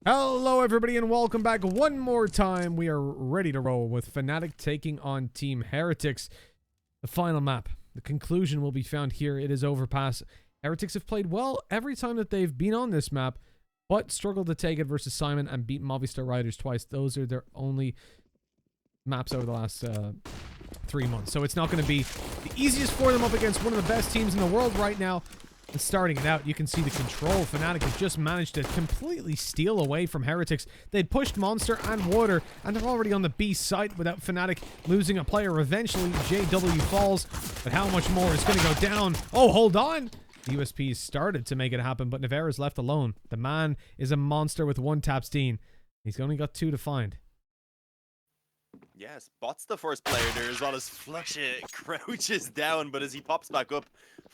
Hello everybody and welcome back one more time. We are ready to roll with Fnatic taking on Team Heretics. The final map. The conclusion will be found here. It is Overpass. Heretics have played well every time that they've been on this map, but struggled to take it versus Simon and beat Movistar Riders twice. Those are their only maps over the last 3 months. So it's not going to be the easiest for them up against one of the best teams in the world right now. And starting it out, you can see the control. Fnatic has just managed to completely steal away from Heretics. They'd pushed Monster and Water, and they're already on the B site without Fnatic losing a player. Eventually, JW falls, but how much more is going to go down? Oh, hold on! The USPs started to make it happen, but Navera's left alone. The man is a monster with one tap Steen. He's only got 2 to find. Yes, Bot's the first player there as well as Flusha crouches down, but as he pops back up,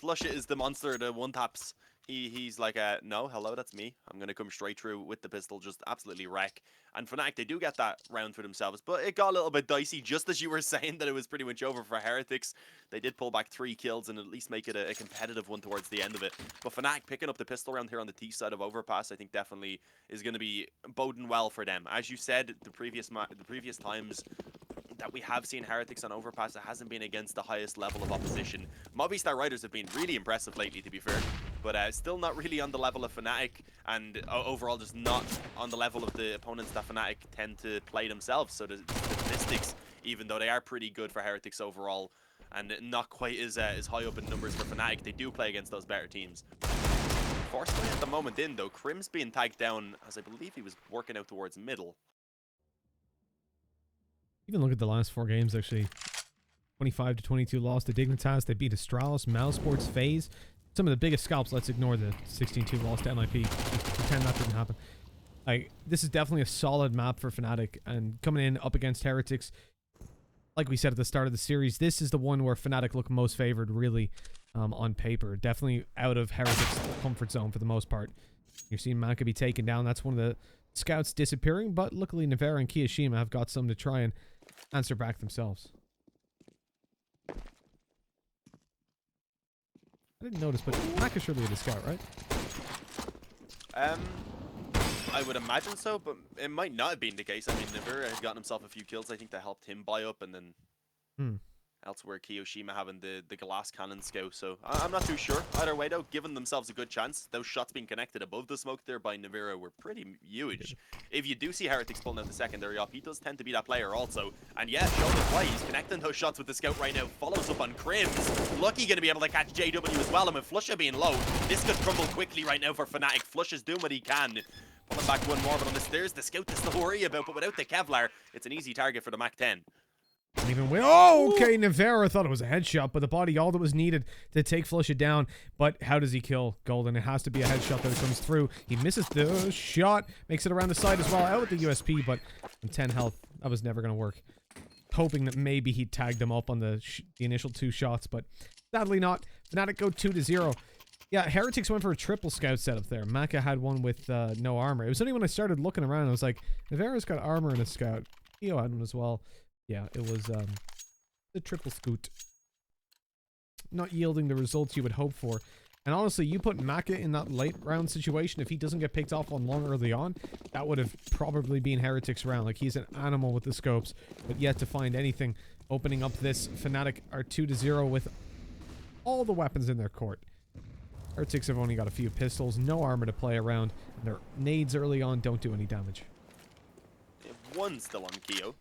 Flusha is the monster, the one taps. He's like, no, hello, that's me. I'm going to come straight through with the pistol, just absolutely wreck. And Fnatic, they do get that round for themselves, but it got a little bit dicey, just as you were saying that it was pretty much over for Heretics. They did pull back 3 kills and at least make it a competitive one towards the end of it. But Fnatic picking up the pistol round here on the T side of Overpass, I think definitely is going to be boding well for them. As you said, the previous times that we have seen Heretics on Overpass, it hasn't been against the highest level of opposition. Movistar Riders have been really impressive lately, to be fair, but still not really on the level of Fnatic, and overall just not on the level of the opponents that Fnatic tend to play themselves. So the statistics, even though they are pretty good for Heretics overall, and not quite as high up in numbers for Fnatic, they do play against those better teams. Fortunately, at the moment though, Crim's being tagged down, as I believe he was working out towards middle. Even look at the last 4 games, actually. 25 to 22 loss to Dignitas. They beat Astralis, Mousesports, FaZe. Some of the biggest scalps. Let's ignore the 16-2 loss to MIP. Just pretend that didn't happen. This is definitely a solid map for Fnatic. And coming in up against Heretics, like we said at the start of the series, this is the one where Fnatic look most favored, really, on paper. Definitely out of Heretics' comfort zone for the most part. You're seeing Maka be taken down. That's one of the scouts disappearing, but luckily Navera and Kiyashima have got some to try and answer back themselves. I didn't notice, but Maka surely had a scout, right? I would imagine so, but it might not have been the case. I mean, Navera has gotten himself a few kills. I think that helped him buy up, and then elsewhere Kiyoshima having the glass cannon scout. So I'm not too sure. Either way, though, giving themselves a good chance. Those shots being connected above the smoke there by Navera were pretty huge. If you do see Heretics pulling out the secondary off, he does tend to be that player also. And yeah, showing us why he's connecting those shots with the scout right now. Follows up on Crims. Lucky going to be able to catch JW as well. And with Flusha being low, this could crumble quickly right now for Fnatic. Flusha's doing what he can. Pulling back one more, but on the stairs, the scout to still worry about. But without the Kevlar, it's an easy target for the Mac 10. Even with, oh, okay, Navera thought it was a headshot, but the body, all that was needed to take Flusha down. But how does he kill Golden? It has to be a headshot that comes through. He misses the shot, makes it around the side as well, out with the USP, but on 10 health, that was never going to work. Hoping that maybe he tagged him up on the initial 2 shots, but sadly not. Fnatic go 2-0. Yeah, Heretics went for a triple scout setup there. Maka had one with no armor. It was only when I started looking around, I was like, Navera's got armor and a scout. Keo had one as well. Yeah, it was the triple scoot. Not yielding the results you would hope for. And honestly, you put Maka in that late round situation, if he doesn't get picked off on long early on, that would have probably been Heretics round. Like, he's an animal with the scopes, but yet to find anything. Opening up this, Fnatic are 2-0 with all the weapons in their court. Heretics have only got a few pistols, no armor to play around, and their nades early on don't do any damage. One still on Keo.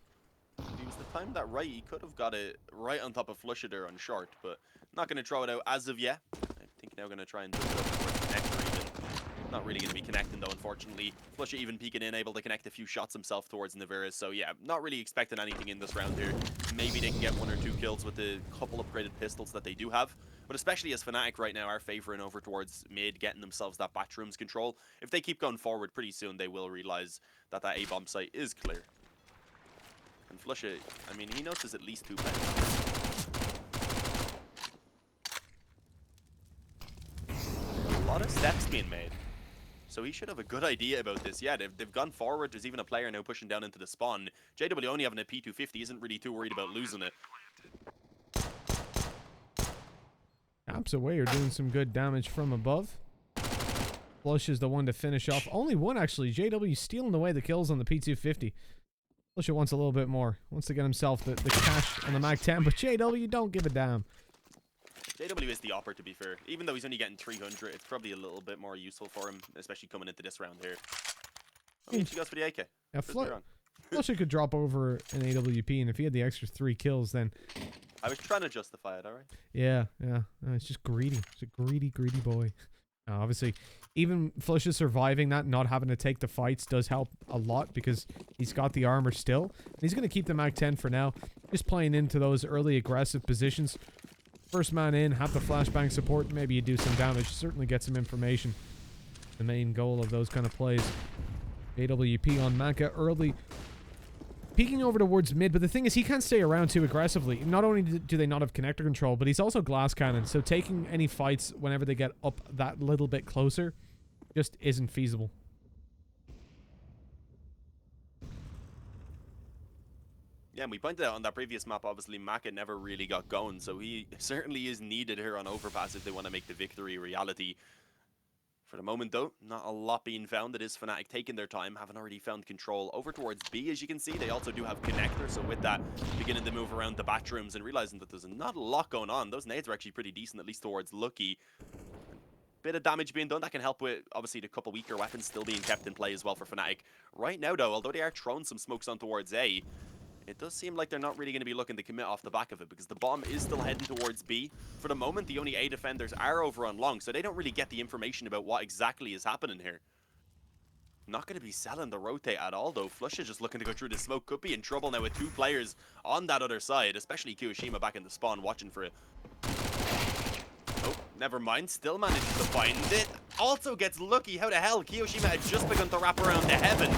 If he was to time that right, he could have got it right on top of Flusha there on short, but not going to throw it out as of yet. I think now going to try and do it up towards the connector even. Not really going to be connecting though, unfortunately. Flusha even peeking in, able to connect a few shots himself towards Navera, so yeah, not really expecting anything in this round here. Maybe they can get 1 or 2 kills with the couple upgraded pistols that they do have, but especially as Fnatic right now are favoring over towards mid, getting themselves that bathrooms control. If they keep going forward, pretty soon they will realize that that A-bomb site is clear. And Flusha, I mean, he notices at least 2 players. A lot of steps being made. So he should have a good idea about this. Yeah, they've gone forward. There's even a player now pushing down into the spawn. JW only having a P250 isn't really too worried about losing it. Apps away are doing some good damage from above. Flush is the one to finish off. Only one, actually. JW stealing away the kills on the P250. Flush wants a little bit more. Wants to get himself the cash on the Mag 10, but JW don't give a damn. JW is the opper, to be fair. Even though he's only getting 300, it's probably a little bit more useful for him, especially coming into this round here. I mean, she goes for the AK. Yeah, Flush could drop over an AWP, and if he had the extra 3 kills, then... I was trying to justify it, alright? Yeah. It's just greedy. It's a greedy boy. Obviously, even Flush is surviving that, not having to take the fights does help a lot because he's got the armor still. And he's going to keep the Mag 10 for now. Just playing into those early aggressive positions. First man in, have the flashbang support, maybe you do some damage, certainly get some information. The main goal of those kind of plays. AWP on Maka early. Peeking over towards mid, but the thing is he can't stay around too aggressively. Not only do they not have connector control, but he's also glass cannon, so taking any fights whenever they get up that little bit closer just isn't feasible. Yeah, and we pointed out on that previous map, obviously, Maka never really got going, so he certainly is needed here on Overpass if they want to make the victory a reality. For the moment, though, not a lot being found. It is Fnatic taking their time, haven't already found control over towards B, as you can see. They also do have connector, so with that, beginning to move around the bathrooms and realizing that there's not a lot going on. Those nades are actually pretty decent, at least towards Lucky. Bit of damage being done. That can help with, obviously, the couple weaker weapons still being kept in play as well for Fnatic. Right now, though, although they are throwing some smokes on towards A, it does seem like they're not really going to be looking to commit off the back of it because the bomb is still heading towards B. For the moment, the only A defenders are over on long, so they don't really get the information about what exactly is happening here. Not going to be selling the rotate at all, though. Flush is just looking to go through the smoke. Could be in trouble now with 2 players on that other side, especially Kiyoshima back in the spawn watching for it. Oh, never mind. Still manages to find it. Also gets lucky. How the hell? Kiyoshima had just begun to wrap around the heaven.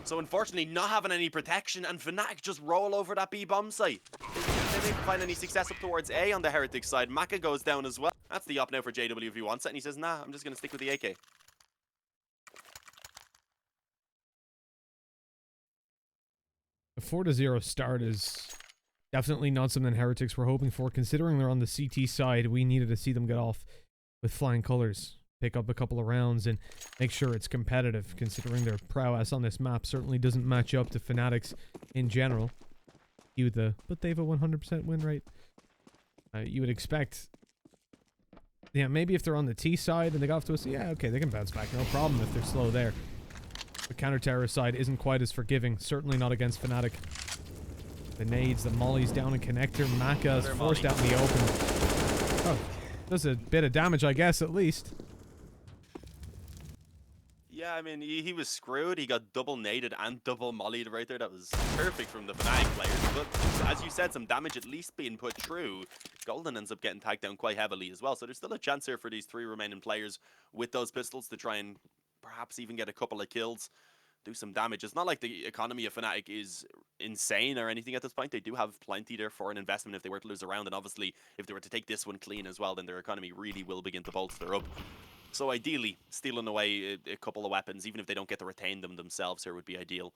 So unfortunately, not having any protection, and Fnatic just roll over that B bomb site. They didn't find any success up towards A on the Heretics side. Maka goes down as well. That's the op now for JW if he wants it, and he says, nah, I'm just going to stick with the AK. The 4-0 start is definitely not something Heretics were hoping for. Considering they're on the CT side, we needed to see them get off with flying colors. Pick up a couple of rounds and make sure it's competitive, considering their prowess on this map certainly doesn't match up to Fnatic's in general. But they have a 100% win rate. You would expect, yeah, maybe if they're on the T side and they got off to us, yeah, okay, they can bounce back, no problem if they're slow there. The counter-terrorist side isn't quite as forgiving, certainly not against Fnatic. The nades, the mollies down in connector, Maka's forced out in the open. Oh, does a bit of damage, I guess, at least. Yeah, I mean, he was screwed. He got double naded and double mollied right there. That was perfect from the Fnatic players. But as you said, some damage at least being put through. Golden ends up getting tagged down quite heavily as well. So there's still a chance here for these 3 remaining players with those pistols to try and perhaps even get a couple of kills, do some damage. It's not like the economy of Fnatic is insane or anything at this point. They do have plenty there for an investment if they were to lose a round. And obviously, if they were to take this one clean as well, then their economy really will begin to bolster up. So ideally, stealing away a couple of weapons, even if they don't get to retain them themselves here, would be ideal.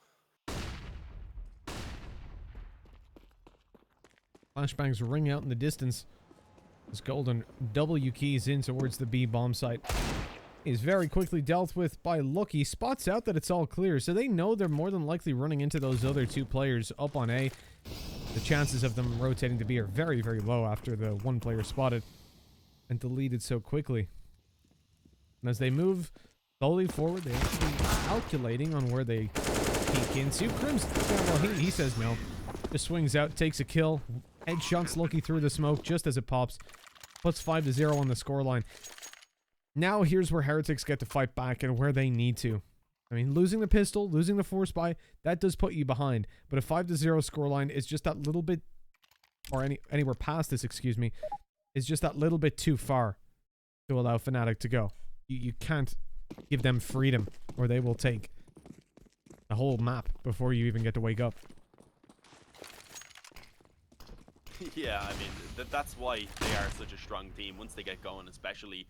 Flashbangs ring out in the distance as Golden W keys in towards the B bomb site. Is very quickly dealt with by Lucky. Spots out that it's all clear, so they know they're more than likely running into those other 2 players up on A. The chances of them rotating to B are very, very low after the 1 player spotted and deleted so quickly. And as they move slowly forward, they're actually calculating on where they peek into. Crimson, well, he says no. Just swings out, takes a kill. Headshots Lucky through the smoke just as it pops. Puts 5-0 on the scoreline. Now here's where Heretics get to fight back and where they need to. I mean, losing the pistol, losing the force buy, that does put you behind. But a 5-0 scoreline is just that little bit, or anywhere past this, excuse me, is just that little bit too far to allow Fnatic to go. You can't give them freedom, or they will take the whole map before you even get to wake up. Yeah, I mean, that's why they are such a strong team once they get going, especially.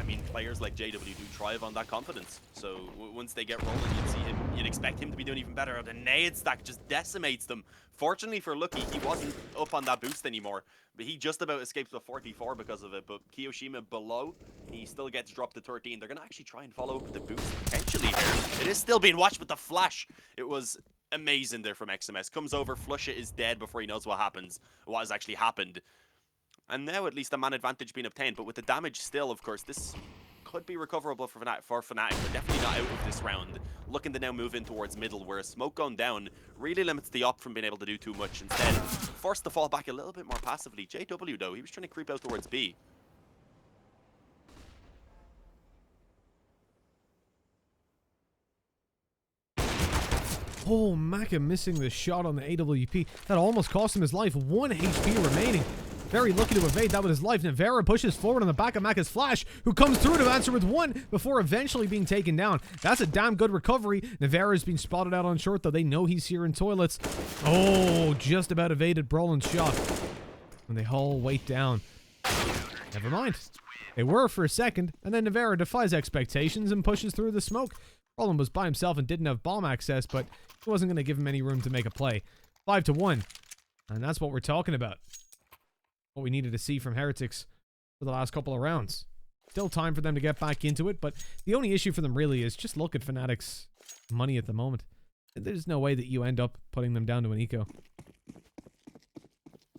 I mean, players like JW do thrive on that confidence. So once they get rolling, you'd expect him to be doing even better. The nade stack just decimates them. Fortunately for Lucky, he wasn't up on that boost anymore, but he just about escapes with 44 because of it. But Kiyoshima below, he still gets dropped to 13. They're gonna actually try and follow up with the boost potentially here. It is still being watched with the flash. It was amazing there from XMS. Comes over, Flush It is dead before he knows what has actually happened. And now at least a man advantage being obtained, but with the damage still, of course, this could be recoverable for Fnatic, but definitely not out of this round. Looking to now move in towards middle, where a smoke going down really limits the op from being able to do too much. Instead, forced to fall back a little bit more passively. JW, though, he was trying to creep out towards B. Oh, Maka missing the shot on the AWP. That almost cost him his life. 1 HP remaining. Very lucky to evade that with his life. Nevera pushes forward on the back of Maka's flash, who comes through to answer with 1 before eventually being taken down. That's a damn good recovery. Nevera's been spotted out on short, though. They know he's here in toilets. Oh, just about evaded Brolin's shot. And they all wait down. Never mind. They were for a second, and then Nevera defies expectations and pushes through the smoke. Brolin was by himself and didn't have bomb access, but he wasn't going to give him any room to make a play. 5-1. And that's what we're talking about. What we needed to see from Heretics for the last couple of rounds. Still time for them to get back into it, but the only issue for them really is just look at Fnatic's money at the moment. There's no way that you end up putting them down to an eco.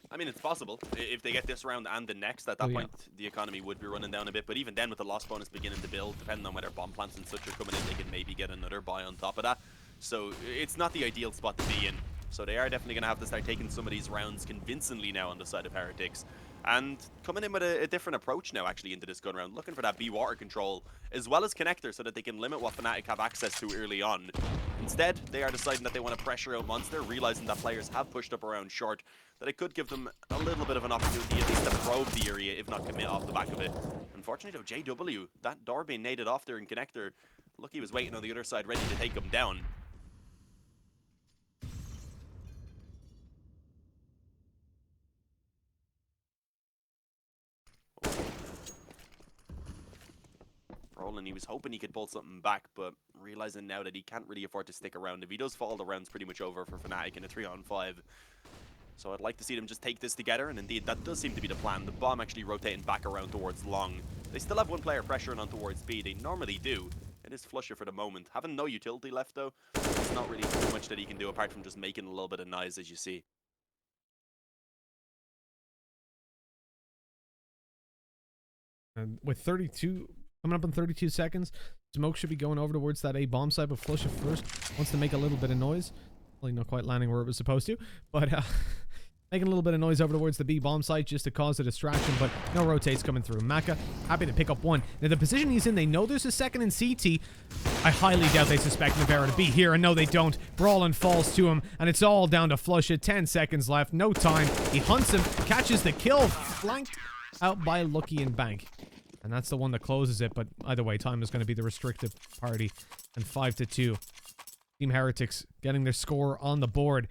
I mean, it's possible. If they get this round and the next, at that point, the economy would be running down a bit. But even then, with the loss bonus beginning to build, depending on whether bomb plants and such are coming in, they can maybe get another buy on top of that. So it's not the ideal spot to be in. So they are definitely going to have to start taking some of these rounds convincingly now on the side of Heretics. And coming in with a different approach now, actually, into this gun round. Looking for that B water control, as well as connector, so that they can limit what Fnatic have access to early on. Instead, they are deciding that they want to pressure out Monster, realizing that players have pushed up around short, that it could give them a little bit of an opportunity, at least to probe the area, if not commit off the back of it. Unfortunately, though, JW, that door being naded off there in connector, Lucky was waiting on the other side, ready to take him down. And he was hoping he could pull something back, but realizing now that he can't really afford to stick around. If he does fall, the round's pretty much over for Fnatic in a 3-on-5. So I'd like to see them just take this together, and indeed that does seem to be the plan. The bomb actually rotating back around towards long. They still have one player pressuring on towards B. They normally do. It is Flusher for the moment. Having no utility left, though, there's not really too much that he can do apart from just making a little bit of noise, as you see. And with 32... coming up in 32 seconds, Smoke should be going over towards that A bomb site, but Flush at first wants to make a little bit of noise. Probably not quite landing where it was supposed to, but making a little bit of noise over towards the B bomb site just to cause a distraction, but no rotates coming through. Maka happy to pick up 1. Now the position he's in, they know there's a second in CT. I highly doubt they suspect Nevera to be here, and no they don't. Brawlin falls to him, and it's all down to Flush It. 10 seconds left, no time. He hunts him, catches the kill, flanked out by Lucky and Bank. And that's the one that closes it, but either way, time is going to be the restrictive party. And 5-2. Team Heretics getting their score on the board.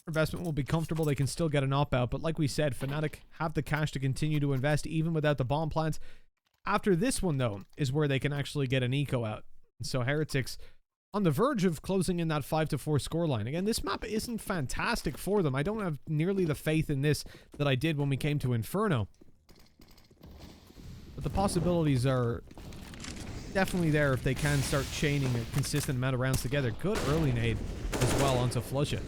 Investment will be comfortable. They can still get an op-out, but like we said, Fnatic have the cash to continue to invest even without the bomb plants. After this one, though, is where they can actually get an eco out. And so Heretics on the verge of closing in that 5-4 scoreline. Again, this map isn't fantastic for them. I don't have nearly the faith in this that I did when we came to Inferno. But the possibilities are definitely there if they can start chaining a consistent amount of rounds together. Good early nade as well onto Flush It.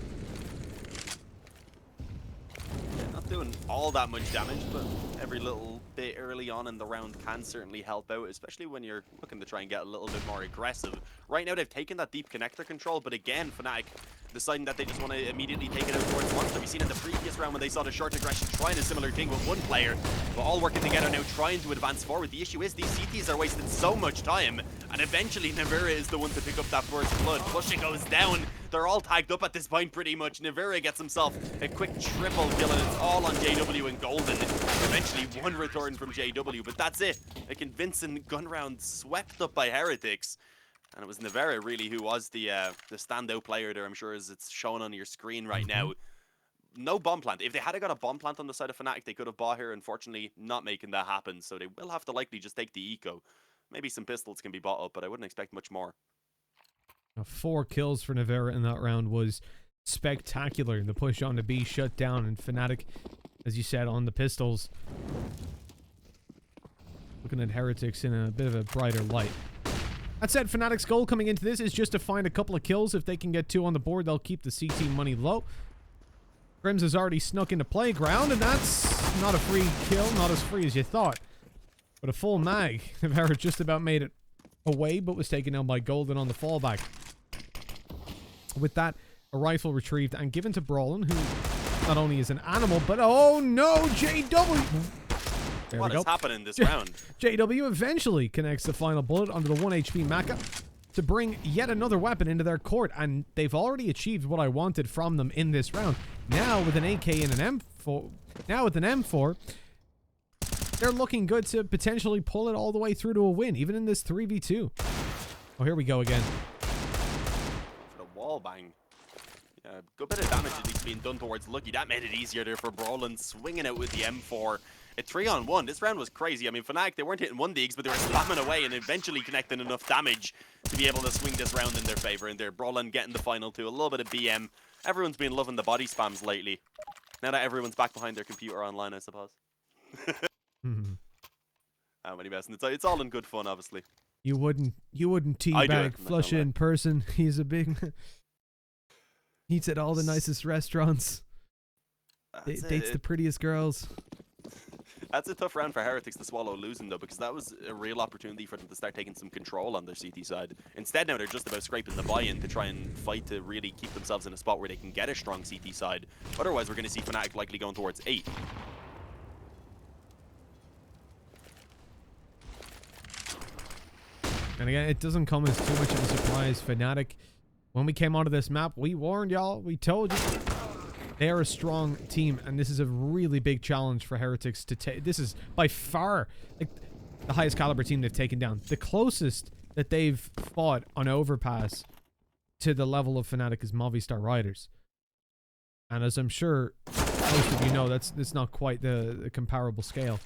Yeah, not doing all that much damage, but every little bit early on in the round can certainly help out, especially when you're looking to try and get a little bit more aggressive. Right now they've taken that deep connector control, but again, Fnatic deciding that they just want to immediately take it out towards Monster. We've seen in the previous round when they saw the short aggression trying a similar thing with one player, but all working together now trying to advance forward. The issue is these CTs are wasting so much time, and eventually Nevera is the one to pick up that first blood. Flushing goes down. They're all tagged up at this point pretty much. Nevera gets himself a quick triple kill, and it's all on JW and Golden. Eventually one return from JW, but that's it. A convincing gun round swept up by Heretics. And it was Nevera really who was the standout player there, I'm sure, as it's shown on your screen right now. no bomb plant. If they had got a bomb plant on the side of Fnatic, they could have bought here. Unfortunately, not making that happen. So they will have to likely just take the eco. Maybe some pistols can be bought up, but I wouldn't expect much more. 4 kills for Nevera in that round was spectacular. The push on the B shut down, and Fnatic, as you said, on the pistols. Looking at Heretics in a bit of a brighter light. That said, Fnatic's goal coming into this is just to find a couple of kills. If they can get 2 on the board, they'll keep the CT money low. Grims has already snuck into playground, and that's not a free kill, not as free as you thought. But a full mag. Nevera just about made it away, but was taken down by Golden on the fallback. With that, a rifle retrieved and given to Brawlin, who not only is an animal, but oh no, JW! There What we is go. happening this round? JW eventually connects the final bullet onto the 1 HP Maka to bring yet another weapon into their court, and they've already achieved what I wanted from them in this round. Now with an AK and an M4, they're looking good to potentially pull it all the way through to a win, even in this 3v2. Oh, here we go again. The wall bang. Yeah, good bit of damage at least being done towards Lucky. That made it easier there for Brawlin, swinging out with the M4. At 3-on-1, this round was crazy. I mean, Fnatic, they weren't hitting 1 digs, but they were spamming away and eventually connecting enough damage to be able to swing this round in their favor. And they're Brawlin getting the final 2. A little bit of BM. Everyone's been loving the body spams lately. Now that everyone's back behind their computer online, I suppose. How many messing? It's all in good fun, obviously. You wouldn't teabag Flush in person. He's a big... Eats at all the nicest restaurants. Dates the prettiest girls. That's a tough round for Heretics to swallow losing, though, because that was a real opportunity for them to start taking some control on their CT side. Instead, now they're just about scraping the buy-in to try and fight to really keep themselves in a spot where they can get a strong CT side. Otherwise, we're going to see Fnatic likely going towards 8. And again, it doesn't come as too much of a surprise. Fnatic, when we came onto this map, we warned y'all, we told you. They are a strong team, and this is a really big challenge for Heretics to take. This is by far like the highest caliber team they've taken down. The closest that they've fought on Overpass to the level of Fnatic is Movistar Riders. And as I'm sure most of you know, that's not quite the comparable scale.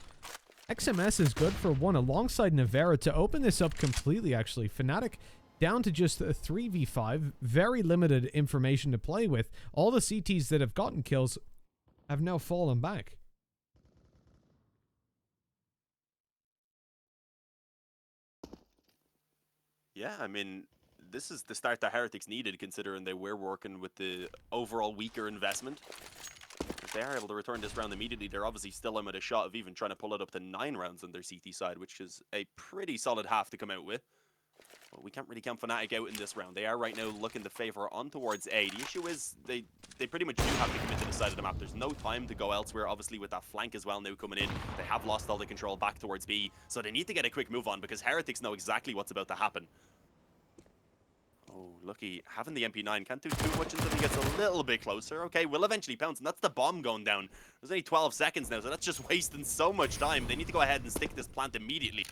XMS is good for 1 alongside Nevera to open this up completely, actually. Fnatic down to just a 3v5, very limited information to play with. All the CTs that have gotten kills have now fallen back. Yeah, I mean, this is the start that Heretics needed, considering they were working with the overall weaker investment. If they are able to return this round immediately, they're obviously still in with a shot of even trying to pull it up to 9 rounds on their CT side, which is a pretty solid half to come out with. Well, we can't really count Fnatic out in this round. They are right now looking to favor on towards A. The issue is they pretty much do have to commit to the side of the map. There's no time to go elsewhere, obviously, with that flank as well now coming in. They have lost all the control back towards B, so they need to get a quick move on because Heretics know exactly what's about to happen. Oh, Lucky having the MP9 can't do too much until he gets a little bit closer. Okay, will eventually pounce, and that's the bomb going down. There's only 12 seconds now, so that's just wasting so much time. They need to go ahead and stick this plant immediately.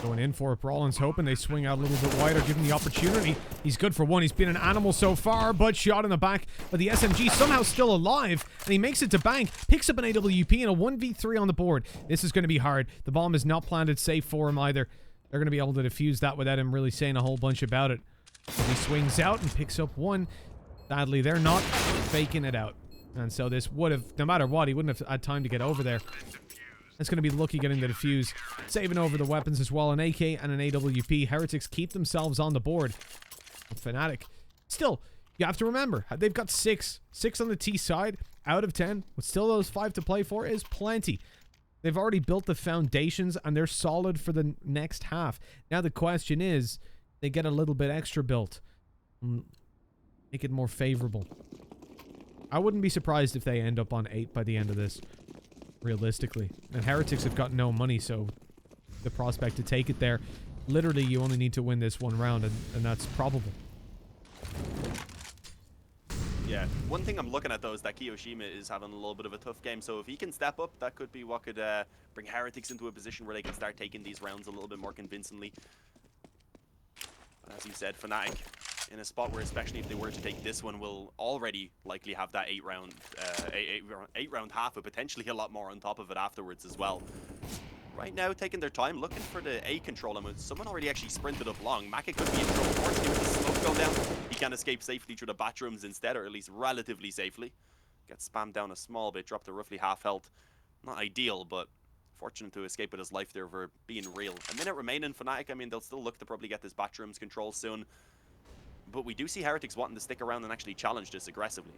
Going in for it. Brawlin's hoping they swing out a little bit wider, given the opportunity. He's good for 1. He's been an animal so far, but shot in the back. But the SMG somehow still alive, and he makes it to bank, picks up an AWP, and a 1v3 on the board. This is going to be hard. The bomb is not planted safe for him either. They're going to be able to defuse that without him really saying a whole bunch about it. He swings out and picks up 1. Sadly, they're not faking it out. And so this would have, no matter what, he wouldn't have had time to get over there. It's going to be Lucky getting the defuse, saving over the weapons as well. An AK and an AWP. Heretics keep themselves on the board. Fnatic. Still, you have to remember, they've got 6. 6 on the T side out of 10. With still those 5 to play for is plenty. They've already built the foundations, and they're solid for the next half. Now the question is, they get a little bit extra built. Make it more favorable. I wouldn't be surprised if they end up on 8 by the end of this. Realistically. And Heretics have got no money, so the prospect to take it there, literally you only need to win this 1 round, and that's probable. Yeah, one thing I'm looking at though is that Kiyoshima is having a little bit of a tough game, so if he can step up, that could be what could bring Heretics into a position where they can start taking these rounds a little bit more convincingly. But as you said, Fnatic in a spot where, especially if they were to take this one, will already likely have that 8-round half, but potentially a lot more on top of it afterwards as well. Right now, taking their time, looking for the A control. I mean, someone already actually sprinted up long. Maka could be in trouble. Fortunately, with the smoke go down, he can escape safely through the bathrooms instead, or at least relatively safely. Gets spammed down a small bit, dropped to roughly half health. Not ideal, but fortunate to escape with his life there for being real. A minute remaining, Fnatic. I mean, they'll still look to probably get this bathrooms control soon. But we do see Heretics wanting to stick around and actually challenge this aggressively.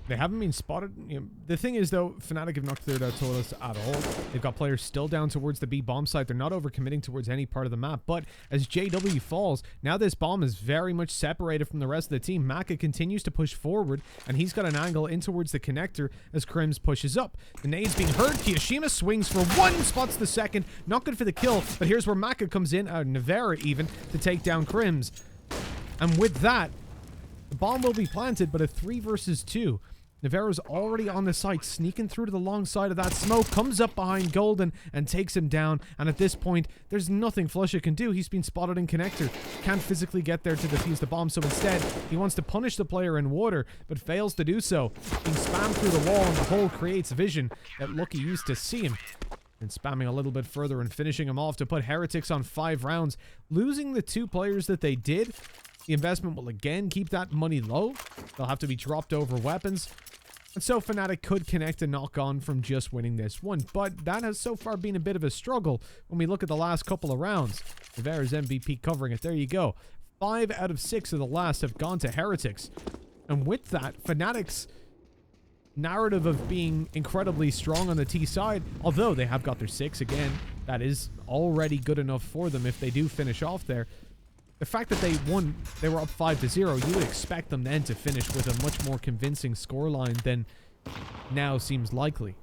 They haven't been spotted. You know, the thing is, though, Fnatic have not cleared out Toilet at all. They've got players still down towards the B bomb site. They're not overcommitting towards any part of the map. But as JW falls, now this bomb is very much separated from the rest of the team. Maka continues to push forward, and he's got an angle in towards the connector as Crims pushes up. The nade's being heard. Kiyoshima swings for one, spots the second. Not good for the kill, but here's where Maka comes in, Nevera even, to take down Crims. And with that, the bomb will be planted, but a 3 versus 2. Nevera's already on the site, sneaking through to the long side of that smoke, comes up behind Golden and takes him down. And at this point, there's nothing flusha can do. He's been spotted in connector. Can't physically get there to defuse the bomb, so instead, he wants to punish the player in water, but fails to do so. Being spammed through the wall, and the hole creates vision that Lucky used to see him. And spamming a little bit further and finishing him off to put Heretics on 5 rounds. Losing the 2 players that they did, the investment will again keep that money low. They'll have to be dropped over weapons. And so Fnatic could connect a knock-on from just winning this one. But that has so far been a bit of a struggle when we look at the last couple of rounds. Nevera's MVP covering it. There you go. 5 out of 6 of the last have gone to Heretics. And with that, Fnatic's narrative of being incredibly strong on the T side, although they have got their 6 again, that is already good enough for them if they do finish off there. The fact that they won, they were up 5-0, you would expect them then to finish with a much more convincing scoreline than now seems likely.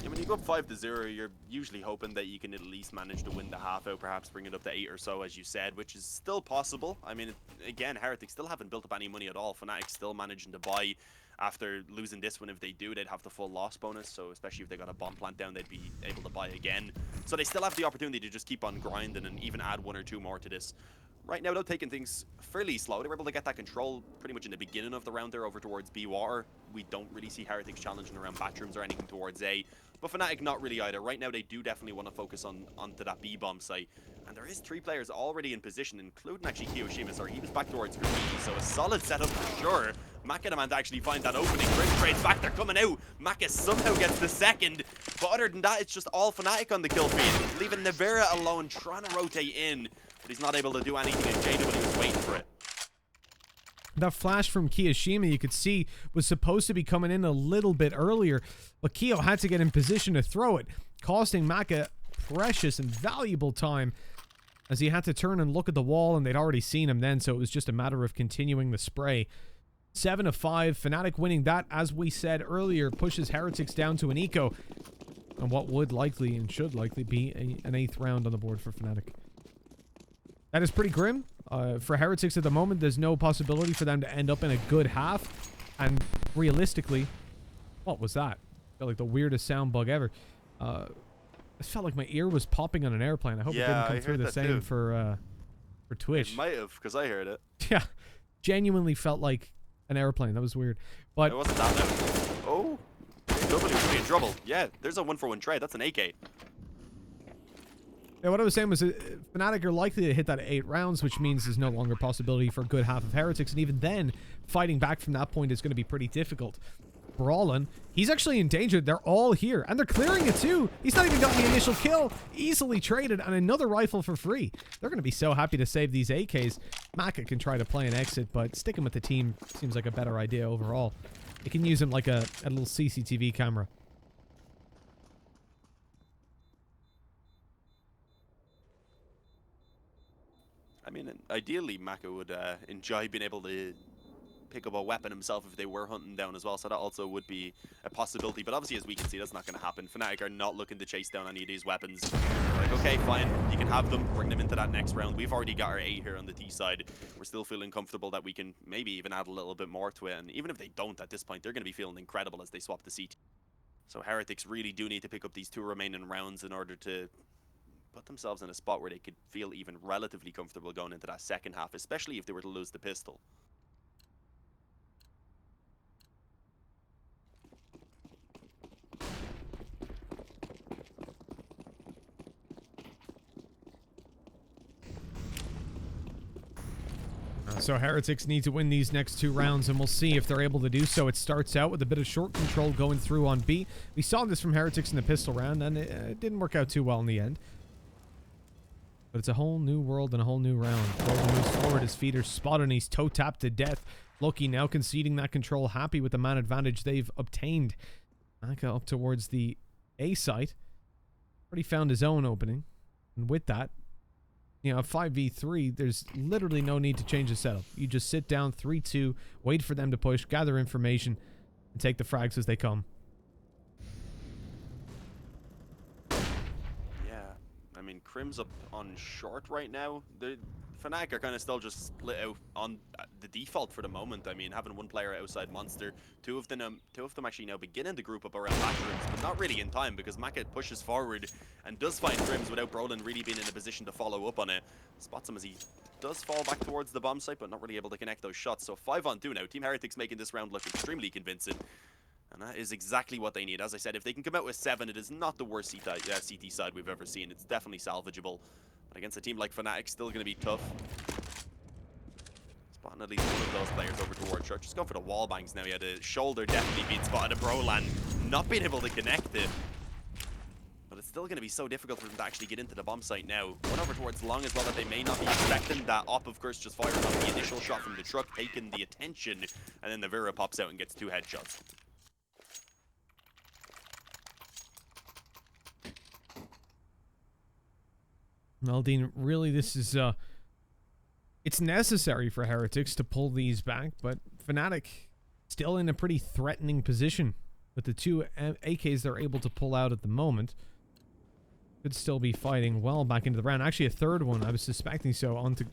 Yeah, when you go up 5-0, you're usually hoping that you can at least manage to win the half out, perhaps bring it up to 8 or so, as you said, which is still possible. I mean, again, Heretics still haven't built up any money at all. Fnatic still managing to buy. After losing this one, if they do, they'd have the full loss bonus, so especially if they got a bomb plant down, they'd be able to buy again. So they still have the opportunity to just keep on grinding and even add 1 or 2 more to this. Right now, though, taking things fairly slow. They were able to get that control pretty much in the beginning of the round there over towards B water. We don't really see Heretics challenging around bathrooms or anything towards A. But Fnatic not really either. Right now, they do definitely want to focus onto that B bomb site. And there is 3 players already in position, including actually Kiyoshima. Sorry, he was back towards graffiti, so a solid setup for sure. Maka the man to actually find that opening. Grim trades back, they're coming out. Maka somehow gets the second. But other than that, it's just all Fnatic on the kill feed. Leaving Nevera alone, trying to rotate in. But he's not able to do anything, and JW was waiting for it. That flash from Kiyoshima, you could see, was supposed to be coming in a little bit earlier, but Kiyo had to get in position to throw it, costing Maka precious and valuable time as he had to turn and look at the wall, and they'd already seen him then, so it was just a matter of continuing the spray. 7-5, Fnatic winning that, as we said earlier, pushes Heretics down to an eco, and what would likely and should likely be an 8th round on the board for Fnatic. That is pretty grim. For Heretics at the moment, there's no possibility for them to end up in a good half. And realistically, what was that? Felt like the weirdest sound bug ever. It felt like my ear was popping on an airplane. I hope it didn't come through the same for Twitch. It might have, because I heard it. Yeah, genuinely felt like an airplane. That was weird. But it wasn't that loud. Oh, nobody was in trouble. Yeah, there's a 1-for-1 trade. That's an AK. Yeah, what I was saying was Fnatic are likely to hit that 8 rounds, which means there's no longer possibility for a good half of Heretics, and even then, fighting back from that point is going to be pretty difficult. Brawlin, he's actually in danger. They're all here, and they're clearing it too. He's not even gotten the initial kill. Easily traded, and another rifle for free. They're going to be so happy to save these AKs. Maka can try to play an exit, but sticking with the team seems like a better idea overall. You can use him like a little CCTV camera. I mean, ideally, Maka would enjoy being able to pick up a weapon himself if they were hunting down as well, so that also would be a possibility. But obviously, as we can see, that's not going to happen. Fnatic are not looking to chase down any of these weapons. like, okay, fine, you can have them, bring them into that next round. We've already got our A here on the T side. We're still feeling comfortable that we can maybe even add a little bit more to it. And even if they don't at this point, they're going to be feeling incredible as they swap the CT. So Heretics really do need to pick up these 2 remaining rounds in order to put themselves in a spot where they could feel even relatively comfortable going into that second half, especially if they were to lose the pistol. So Heretics need to win these next 2 rounds, and we'll see if they're able to do so. It starts out with a bit of short control going through on B. We saw this from Heretics in the pistol round, and it didn't work out too well in the end. But it's a whole new world and a whole new round. Golden moves forward, his feet are spotted, and he's toe-tapped to death. Loki now conceding that control, happy with the man advantage they've obtained. Maka up towards the A site. Already found his own opening. And with that, you know, 5v3, there's literally no need to change the setup. You just sit down 3-2, wait for them to push, gather information, and take the frags as they come. Yeah, I mean, Crim's up on short right now. The Fnatic are kind of still just split out on the default for the moment. I mean, having 1 player outside Monster, two of them actually now beginning to group up around Bathrooms, but not really in time because Maka pushes forward and does find Crims without Brolin really being in a position to follow up on it. Spots him as he does fall back towards the bomb site, but not really able to connect those shots. So 5-on-2 now. Team Heretics making this round look extremely convincing. And that is exactly what they need. As I said, if they can come out with 7, it is not the worst CT side we've ever seen. It's definitely salvageable. But against a team like Fnatic, still going to be tough. Spotting at least one of those players over towards Church. Just going for the wall bangs now. He had a shoulder definitely being spotted. A Brolan not being able to connect it. But it's still going to be so difficult for them to actually get into the bomb site now. One over towards Long as well that they may not be expecting. That Op, of course, just firing off the initial shot from the truck, taking the attention. And then the Vera pops out and gets 2 headshots. Well, Dean, really, this is, it's necessary for Heretics to pull these back, but Fnatic still in a pretty threatening position with the 2 AKs they're able to pull out at the moment. Could still be fighting well back into the round. Actually, a 3rd one, I was suspecting so, onto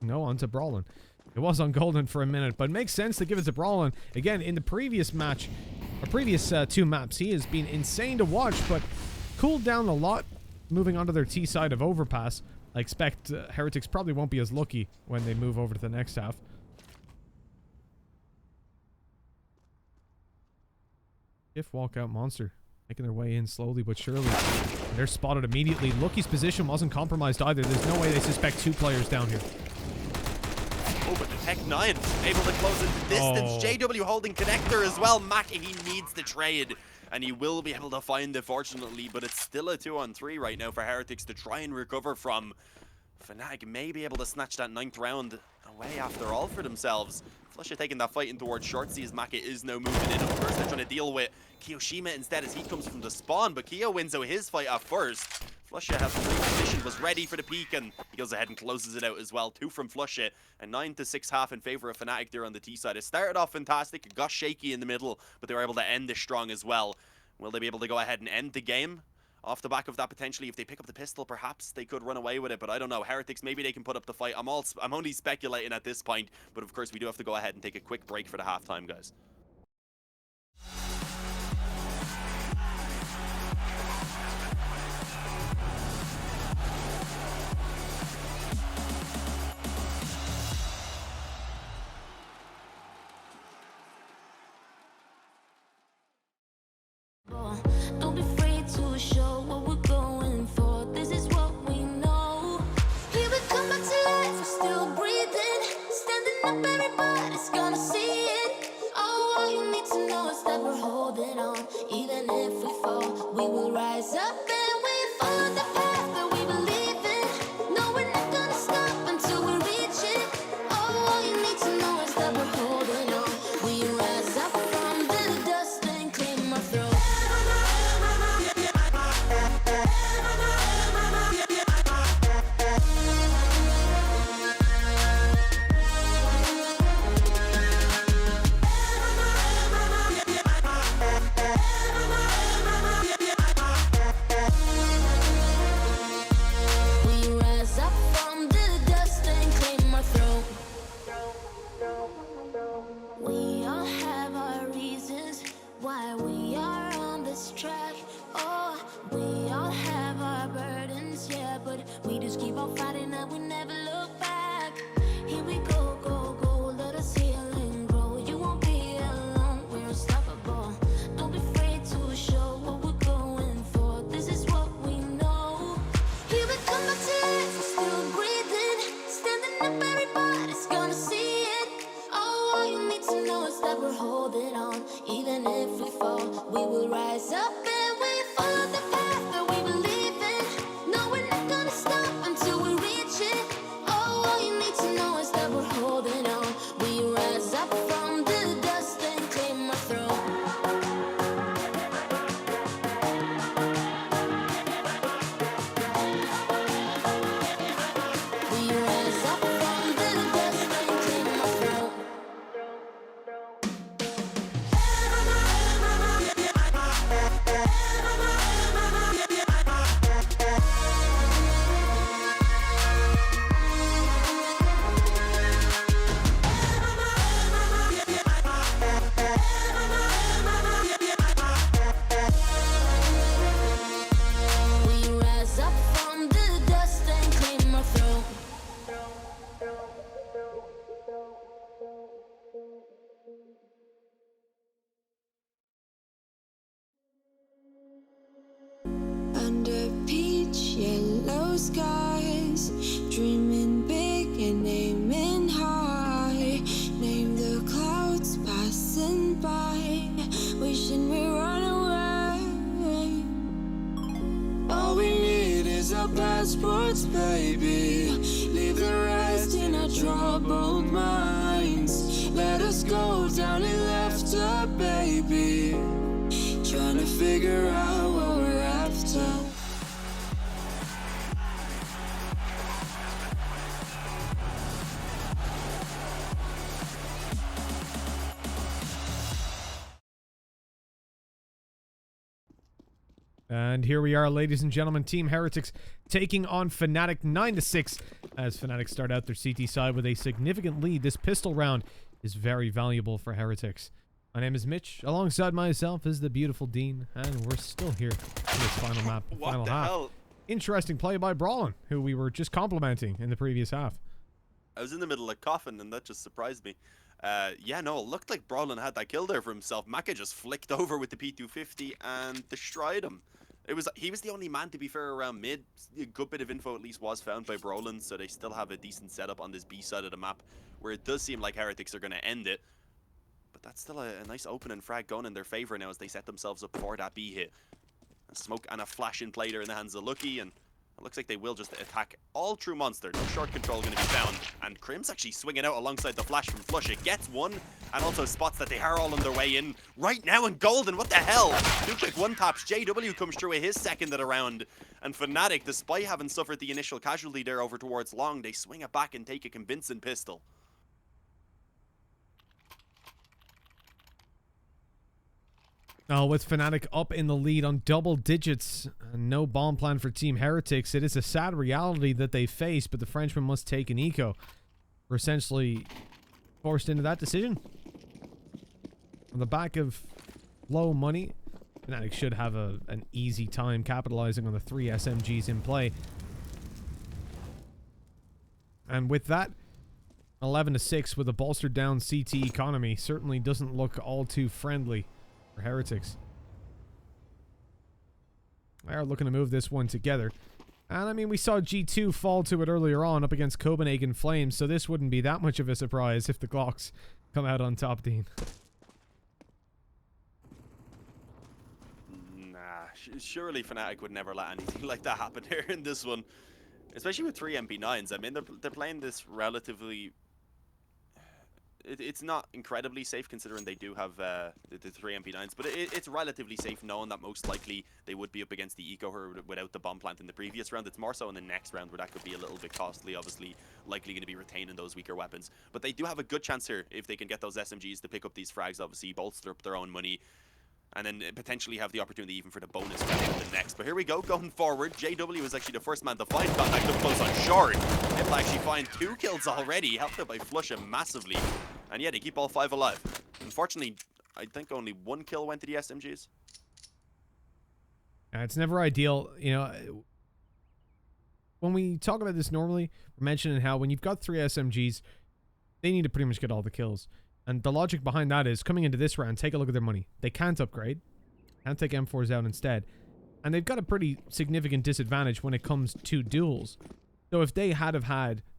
Brolin. It was on Golden for a minute, but it makes sense to give it to Brolin. Again, in the previous match, or previous 2 maps, he has been insane to watch, but cooled down a lot. Moving on to their T side of Overpass, I expect Heretics probably won't be as lucky when they move over to the next half. If walkout Monster, making their way in slowly but surely. And they're spotted immediately. Loki's position wasn't compromised either. There's no way they suspect 2 players down here. Oh, but the Tech 9 able to close in the distance. JW holding connector as well. Maka, he needs the trade. And he will be able to find it, fortunately, but it's still a 2-on-3 right now for Heretics to try and recover from. Fnatic may be able to snatch that 9th round away after all for themselves. Flusha taking that fight in towards Shortsy as Maka is now moving in. Of course, they're trying to deal with Kiyoshima instead as he comes from the spawn, but Kiyo wins out his fight at first. Flusha has the position, was ready for the peak, and he goes ahead and closes it out as well. 2 from Flusha, and 9-6 half in favor of Fnatic there on the T side. It started off fantastic, it got shaky in the middle, but they were able to end this strong as well. Will they be able to go ahead and end the game? Off the back of that, potentially, if they pick up the pistol, perhaps they could run away with it, but I don't know. Heretics, maybe they can put up the fight. I'm only speculating at this point, but of course, we do have to go ahead and take a quick break for the halftime, guys. Don't be afraid to show what we're going for. This is what we know. Here we come back to life, we're still breathing. Standing up, everybody's gonna see it. Oh, all you need to know is that we're holding on. Even if we fall, we will rise up and we follow the path that we believe in. No, we're not gonna stop until we reach it. Oh, all you need to know is that we're holding on. We rise up from the dust and clean our throat. holding on. Even if we fall, we will rise up and we follow the path that we believe in. No, we're not gonna stop until we reach it. Oh, all you need to know is that we're holding on. We rise up from the dust and claim our throne. We rise up from the dust and claim our throne. We rise up from the dust and claim our throne. Under peach yellow skies, dreaming big and aiming high. Name the clouds passing by, wishing we run away. All we need is our passports, baby. Leave the rest in our troubled minds. Let us go down in laughter, baby. Trying to figure out what we're after. And here we are, ladies and gentlemen, Team Heretics taking on Fnatic 9-6 as Fnatic start out their CT side with a significant lead. This pistol round is very valuable for Heretics. My name is Mitch. Alongside myself is the beautiful Dean, and we're still here for this final map, What final the half. hell? Interesting play by Brawlin, who we were just complimenting in the previous half. I was in the middle of coughing, and that just surprised me. Yeah, no, it looked like Brawlin had that kill there for himself. Maka just flicked over with the P250 and destroyed him. He was the only man, to be fair, around mid. A good bit of info at least was found by Brawlin, so they still have a decent setup on this B side of the map, where it does seem like Heretics are going to end it. But that's still a nice opening frag going in their favor now as they set themselves up for that B hit. A smoke and a flash in play there in the hands of Lucky, and it looks like they will just attack all through Monster. No short control going to be found. And Crim's actually swinging out alongside the flash from Flush. It gets one, and also spots that they are all on their way in right now. And Golden, what the hell? 2 quick one-taps. JW comes through with his second of the round. And Fnatic, despite having suffered the initial casualty there over towards Long, they swing it back and take a convincing pistol. Now, with Fnatic up in the lead on double digits and no bomb plan for Team Heretics, it is a sad reality that they face, but the Frenchman must take an eco. We're essentially forced into that decision. On the back of low money, Fnatic should have an easy time capitalizing on the 3 SMGs in play. And with that, 11-6 with a bolstered down CT economy certainly doesn't look all too friendly for Heretics. They are looking to move this one together. And I mean, we saw G2 fall to it earlier on up against Copenhagen Flames, so this wouldn't be that much of a surprise if the Glocks come out on top, Dean. Nah, surely Fnatic would never let anything like that happen here in this one. Especially with 3 MP9s. I mean, they're playing this relatively... It's not incredibly safe considering they do have the 3 MP9s, but it's relatively safe knowing that most likely they would be up against the Eco Her without the bomb plant in the previous round. It's more so in the next round where that could be a little bit costly, obviously likely going to be retaining those weaker weapons. But they do have a good chance here if they can get those SMGs to pick up these frags, obviously bolster up their own money, and then potentially have the opportunity even for the bonus round in the next. But here we go, going forward. JW is actually the first man to find contact up close on short. Able to actually find 2 kills already, helped out by Flusha massively. And yeah, they keep all 5 alive. Unfortunately, I think only 1 kill went to the SMGs. It's never ideal, you know. When we talk about this normally, we're mentioning how when you've got 3 SMGs, they need to pretty much get all the kills. And the logic behind that is, coming into this round, take a look at their money. They can't upgrade. Can't take M4s out instead. And they've got a pretty significant disadvantage when it comes to duels. So if they had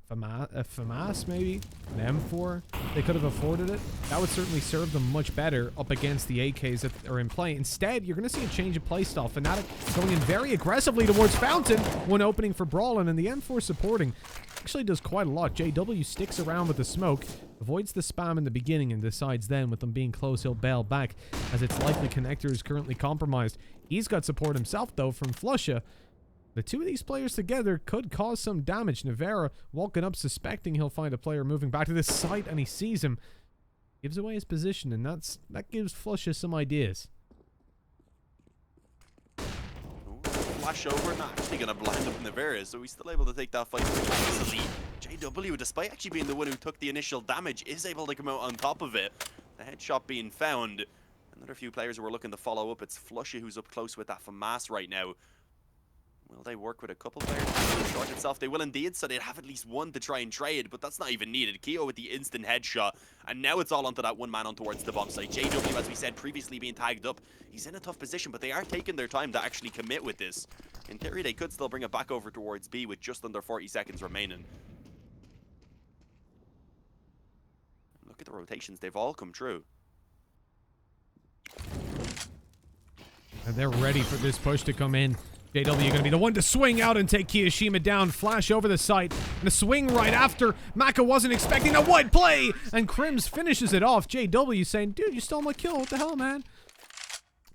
FAMAS maybe, an M4. They could have afforded it. That would certainly serve them much better up against the AKs that are in play. Instead, you're going to see a change of playstyle. Fnatic going in very aggressively towards Fountain. One opening for Brawlin, and the M4 supporting actually does quite a lot. JW sticks around with the smoke, avoids the spam in the beginning, and decides then with them being close, he'll bail back as its likely connector is currently compromised. He's got support himself, though, from Flusha. The two of these players together could cause some damage. Navera walking up suspecting he'll find a player moving back to this site, and he sees him. Gives away his position, and that gives Flusha some ideas. Flash over, not actually going to blind up Navera, so he's still able to take that fight pretty easily. JW, despite actually being the one who took the initial damage, is able to come out on top of it. The headshot being found. Another few players who are looking to follow up. It's Flusha who's up close with that FAMAS right now. Will they work with a couple players to short itself? They will indeed, so they'd have at least one to try and trade, but that's not even needed. Keo with the instant headshot, and now it's all onto that one man on towards the bomb site. JW, as we said, previously being tagged up. He's in a tough position, but they are taking their time to actually commit with this. In theory, they could still bring it back over towards B with just under 40 seconds remaining. Look at the rotations. They've all come true. And they're ready for this push to come in. JW going to be the one to swing out and take Kiyashima down. Flash over the site. And a swing right after. Maka wasn't expecting a wide play. And Crims finishes it off. JW saying, dude, you stole my kill. What the hell, man?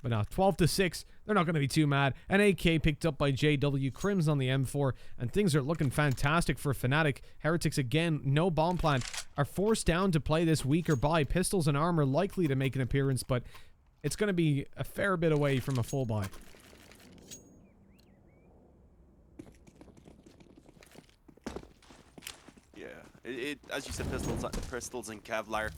But now, 12-6. They're not going to be too mad. An AK picked up by JW. Crims on the M4. And things are looking fantastic for Fnatic. Heretics, again, no bomb plant, are forced down to play this weaker buy. Pistols and armor likely to make an appearance, but it's going to be a fair bit away from a full buy. As you said, pistols and Kevlar.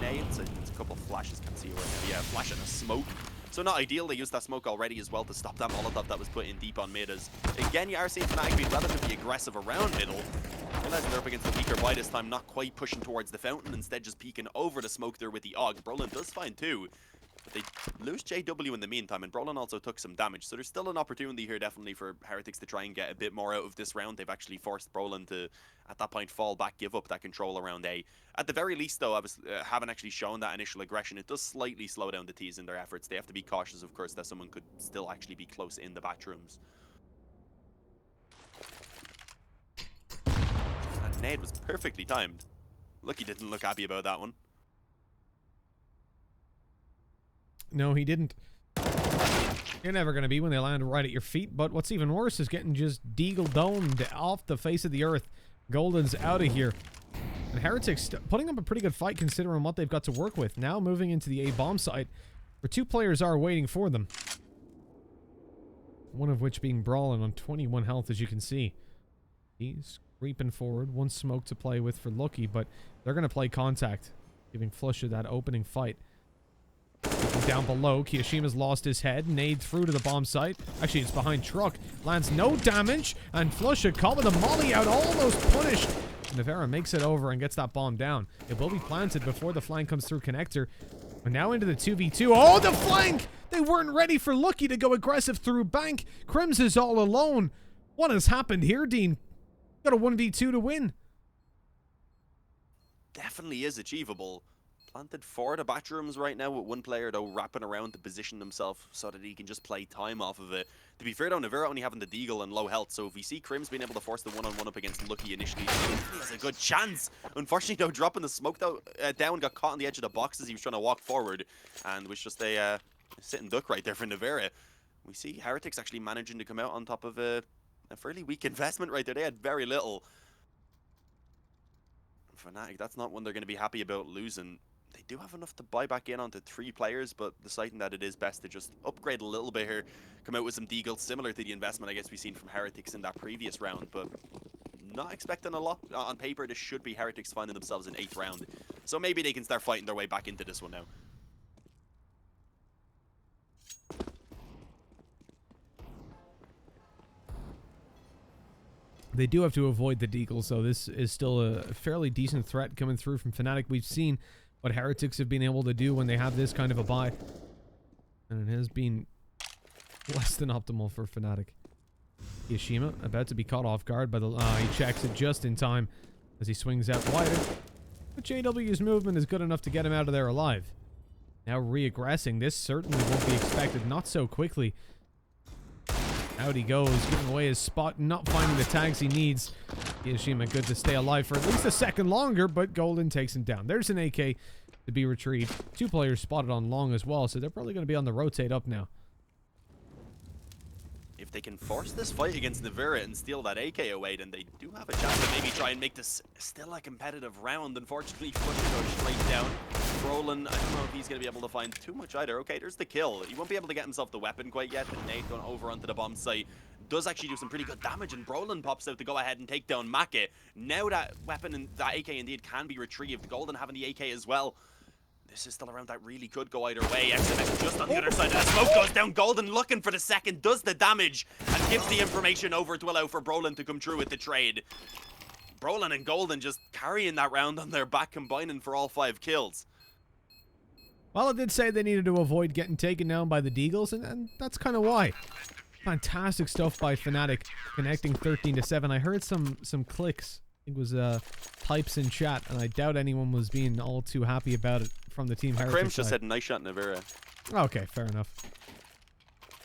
Nades, it's a couple of flashes, can see right now. Yeah, flash and a smoke. So not ideal. They used that smoke already as well to stop that Molotov that was put in deep on mid. As again, you are seeing Fnatic being relatively aggressive around middle. Realizing they're up against the weaker buy this time, not quite pushing towards the fountain, instead just peeking over the smoke there with the AUG. Brolin does find two, but they lose JW in the meantime, and Brolin also took some damage. So there's still an opportunity here definitely for Heretics to try and get a bit more out of this round. They've actually forced Brolin to, at that point, fall back, give up that control around A. At the very least, though, haven't actually shown that initial aggression. It does slightly slow down the T's in their efforts. They have to be cautious, of course, that someone could still actually be close in the bathrooms. That nade was perfectly timed. Lucky didn't look happy about that one. No, he didn't. You're never going to be when they land right at your feet, but what's even worse is getting just deagle-domed off the face of the earth. Golden's out of here. And Heretics putting up a pretty good fight considering what they've got to work with. Now moving into the A bomb site, where two players are waiting for them. One of which being Brawlin on 21 health, as you can see. He's creeping forward. One smoke to play with for Lucky, but they're going to play contact, giving Flusha that opening fight. Down below, Kiyoshima's lost his head. Nade through to the bomb site. Actually, it's behind Truck. Lands no damage. And Flusha caught with a molly out, almost punished. Navera makes it over and gets that bomb down. It will be planted before the flank comes through connector. And now into the 2v2. Oh, the flank! They weren't ready for Lucky to go aggressive through bank. Crims is all alone. What has happened here, Dean? Got a 1v2 to win. Definitely is achievable. Planted for the bathrooms right now with one player, though, wrapping around to position himself so that he can just play time off of it. To be fair, though, Navera only having the deagle and low health, so if we see Crims being able to force the one-on-one up against Lucky initially, he has a good chance. Unfortunately, though, dropping the smoke down, got caught on the edge of the box as he was trying to walk forward, and was just a sit and duck right there for Navera. We see Heretics actually managing to come out on top of a fairly weak investment right there. They had very little. Fnatic, that's not one they're going to be happy about losing. They do have enough to buy back in onto 3 players, but deciding that it is best to just upgrade a little bit here, come out with some deagles similar to the investment I guess we've seen from Heretics in that previous round, but not expecting a lot. On paper, this should be Heretics finding themselves in 8th round, so maybe they can start fighting their way back into this one now. They do have to avoid the deagle, so this is still a fairly decent threat coming through from Fnatic. We've seen what Heretics have been able to do when they have this kind of a buy, and it has been less than optimal for Fnatic. Kiyashima about to be caught off guard by the... he checks it just in time as he swings out wider. But JW's movement is good enough to get him out of there alive. Now re-aggressing. This certainly won't be expected. Not so quickly. Out he goes, giving away his spot, not finding the tags he needs. Kiyashima good to stay alive for at least a second longer, but Golden takes him down. There's an AK to be retrieved. 2 players spotted on long as well, so they're probably going to be on the rotate up now. If they can force this fight against Navira and steal that AK away, then they do have a chance to maybe try and make this still a competitive round. Unfortunately, Flusha goes straight down. Brolin, I don't know if he's going to be able to find too much either. Okay, there's the kill. He won't be able to get himself the weapon quite yet, but Nate going over onto the bomb site does actually do some pretty good damage, and Brolin pops out to go ahead and take down Make. Now that weapon and that AK indeed can be retrieved. Golden having the AK as well. This is still around that really could go either way. XMX just on the other side of the smoke goes down. Golden looking for the second, does the damage, and gives the information over to Willow for Brolin to come through with the trade. Brolin and Golden just carrying that round on their back, combining for all 5 kills. Well, it did say they needed to avoid getting taken down by the Deagles, and that's kind of why. Fantastic stuff by Fnatic, connecting 13-7. I heard some clicks. I think it was types in chat, and I doubt anyone was being all too happy about it from the team Heretics Crim's just side. said nice shot Navira. Okay, fair enough.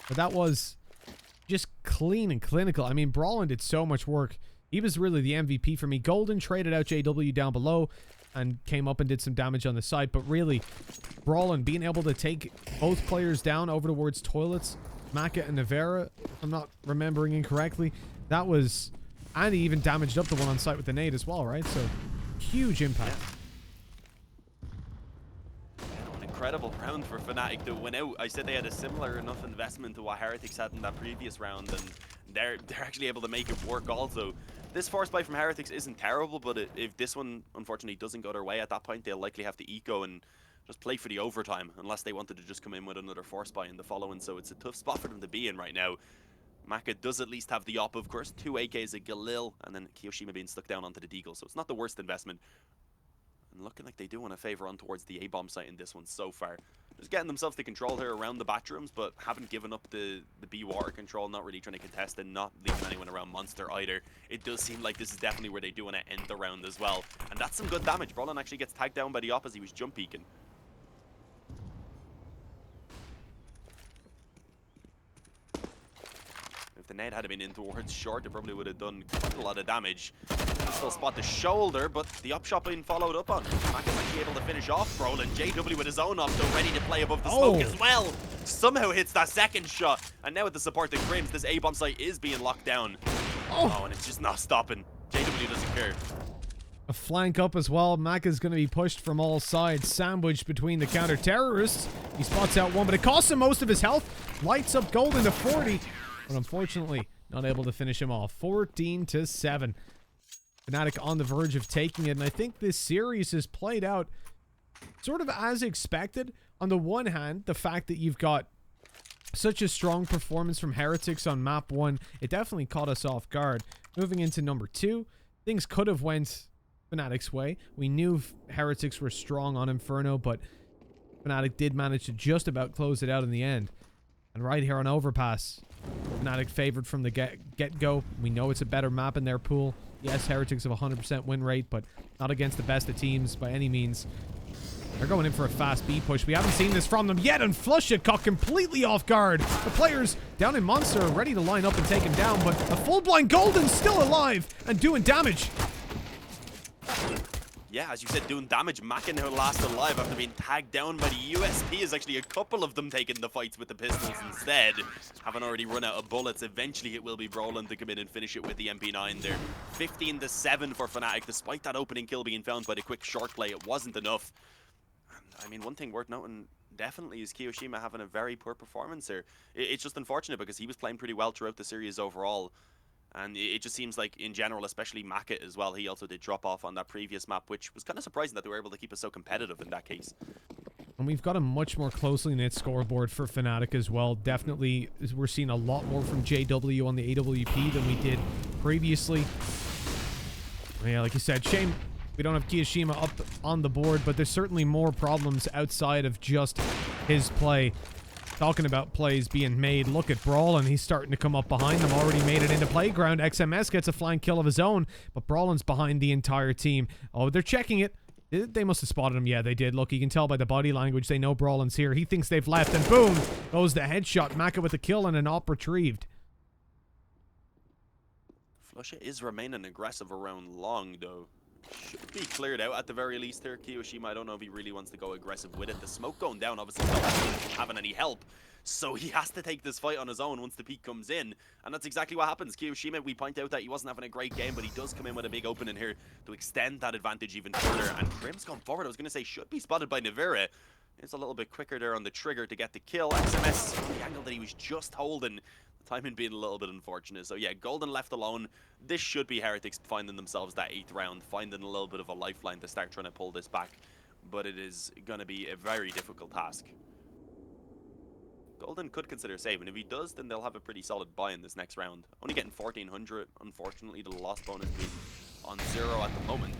But that was just clean and clinical. I mean, Brolin did so much work. He was really the MVP for me. Golden traded out JW down below and came up and did some damage on the side. But really, Brolin being able to take both players down over towards toilets, Maka and Navera, if I'm not remembering incorrectly, that was... And he even damaged up the one on site with the nade as well, right? So, huge impact. An incredible round for Fnatic to win out. I said they had a similar enough investment to what Heretics had in that previous round, and they're actually able to make it work also. This force buy from Heretics isn't terrible, but if this one, unfortunately, doesn't go their way at that point, they'll likely have to eco and just play for the overtime, unless they wanted to just come in with another force buy in the following. So it's a tough spot for them to be in right now. Maka does at least have the op, of course. 2 AKs, a Galil, and then Kiyashima being stuck down onto the Deagle. So it's not the worst investment. And looking like they do want to favor on towards the A-bomb site in this one so far. Just getting themselves the control here around the bathrooms, but haven't given up the B water control, not really trying to contest and not leaving anyone around Monster either. It does seem like this is definitely where they do want to end the round as well. And that's some good damage. Brolin actually gets tagged down by the op as he was jump peeking. If the nade had been in towards short, it probably would have done quite a lot of damage. Still spot the shoulder, but the up shot being followed up on. Mac is actually able to finish off Brolin. JW with his own up, though, ready to play above the smoke as well. Somehow hits that second shot. And now with the support of Crims, this A-bomb site is being locked down. Oh, and it's just not stopping. JW doesn't care. A flank up as well. Mac is going to be pushed from all sides, sandwiched between the counter-terrorists. He spots out one, but it costs him most of his health. Lights up Golden to 40. But unfortunately, not able to finish him off. 14-7. Fnatic on the verge of taking it. And I think this series has played out sort of as expected. On the one hand, the fact that you've got such a strong performance from Heretics on map 1, it definitely caught us off guard. Moving into number 2, things could have went Fnatic's way. We knew Heretics were strong on Inferno, but Fnatic did manage to just about close it out in the end. And right here on Overpass, Fnatic favored from the get-go. We know it's a better map in their pool. Yes, Heretics have a 100% win rate, but not against the best of teams by any means. They're going in for a fast B push. We haven't seen this from them yet, and Flush it caught completely off guard. The players down in Monster are ready to line up and take him down, but a full-blind Golden's still alive and doing damage. Yeah, as you said, doing damage. Maka now last alive after being tagged down by the USP. Is actually a couple of them taking the fights with the pistols instead. Haven't already run out of bullets. Eventually it will be Brolin to come in and finish it with the MP9 there. 15-7 for Fnatic. Despite that opening kill being found by the quick short play, it wasn't enough. And, I mean, one thing worth noting definitely is Kiyashima having a very poor performance here. It's just unfortunate because he was playing pretty well throughout the series overall. And it just seems like, in general, especially Maka as well, he also did drop off on that previous map, which was kind of surprising that they were able to keep us so competitive in that case. And we've got a much more closely knit scoreboard for Fnatic as well. Definitely, we're seeing a lot more from JW on the AWP than we did previously. Yeah, like you said, shame we don't have Kiyashima up on the board, but there's certainly more problems outside of just his play. Talking about plays being made. Look at Brawlin. He's starting to come up behind them. Already made it into playground. XMS gets a flank kill of his own, but Brawlin's behind the entire team. Oh, they're checking it. They must have spotted him. Yeah, they did. Look, you can tell by the body language. They know Brawlin's here. He thinks they've left, and boom, goes the headshot. Maka with a kill and an op retrieved. Flusha is remaining aggressive around long, though. Should be cleared out at the very least here. Kiyoshima, I don't know if he really wants to go aggressive with it. The smoke going down, obviously, not having any help. So he has to take this fight on his own once the peak comes in. And that's exactly what happens. Kiyoshima, we point out that he wasn't having a great game, but he does come in with a big opening here to extend that advantage even further. And Grim's gone forward. I was going to say, should be spotted by Navira. It's a little bit quicker there on the trigger to get the kill. XMS on the angle that he was just holding. The timing being a little bit unfortunate. So yeah, Golden left alone. This should be Heretics finding themselves that 8th round, finding a little bit of a lifeline to start trying to pull this back. But it is going to be a very difficult task. Golden could consider saving. If he does, then they'll have a pretty solid buy in this next round. Only getting 1,400. Unfortunately, the loss bonus being on 0 at the moment.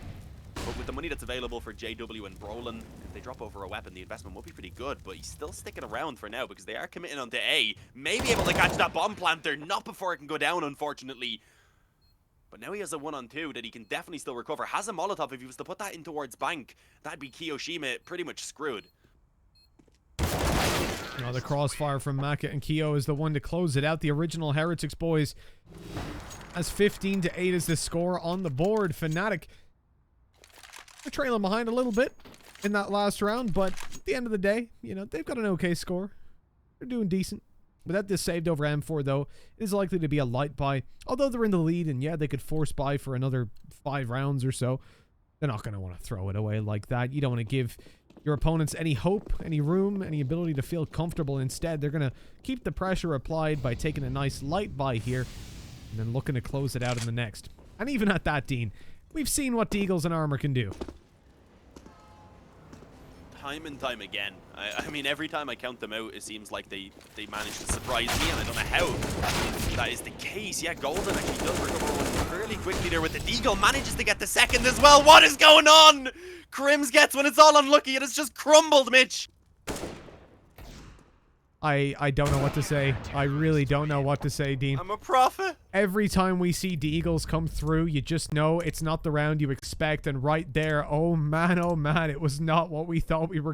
But with the money that's available for JW and Brolin, if they drop over a weapon, the investment will be pretty good. But he's still sticking around for now because they are committing onto A. Maybe able to catch that bomb planter. Not before it can go down, unfortunately. But now he has a 1-on-2 that he can definitely still recover. Has a Molotov. If he was to put that in towards Bank, that'd be Kiyoshima pretty much screwed. Oh, the crossfire from Maka and Kyo is the one to close it out. The original Heretics boys as 15-8 is the score on the board. Fnatic, they're trailing behind a little bit in that last round, but at the end of the day, you know, they've got an okay score. They're doing decent. Without this saved over M4, though, it is likely to be a light buy. Although they're in the lead, and yeah, they could force buy for another 5 rounds or so. They're not going to want to throw it away like that. You don't want to give your opponents any hope, any room, any ability to feel comfortable. Instead, they're going to keep the pressure applied by taking a nice light buy here and then looking to close it out in the next. And even at that, Dean, we've seen what Deagles and Armor can do. Time and time again. I mean, every time I count them out, it seems like they manage to surprise me, and I don't know how that is the case. Yeah, Golden actually does recover one fairly quickly there with the Deagle. Manages to get the second as well. What is going on? Crims gets when it's all unlucky, and it's just crumbled, Mitch. I don't know what to say. I really don't know what to say, Dean. I'm a prophet. Every time we see Deagles come through, you just know it's not the round you expect. And right there, oh man, it was not what we thought we were going to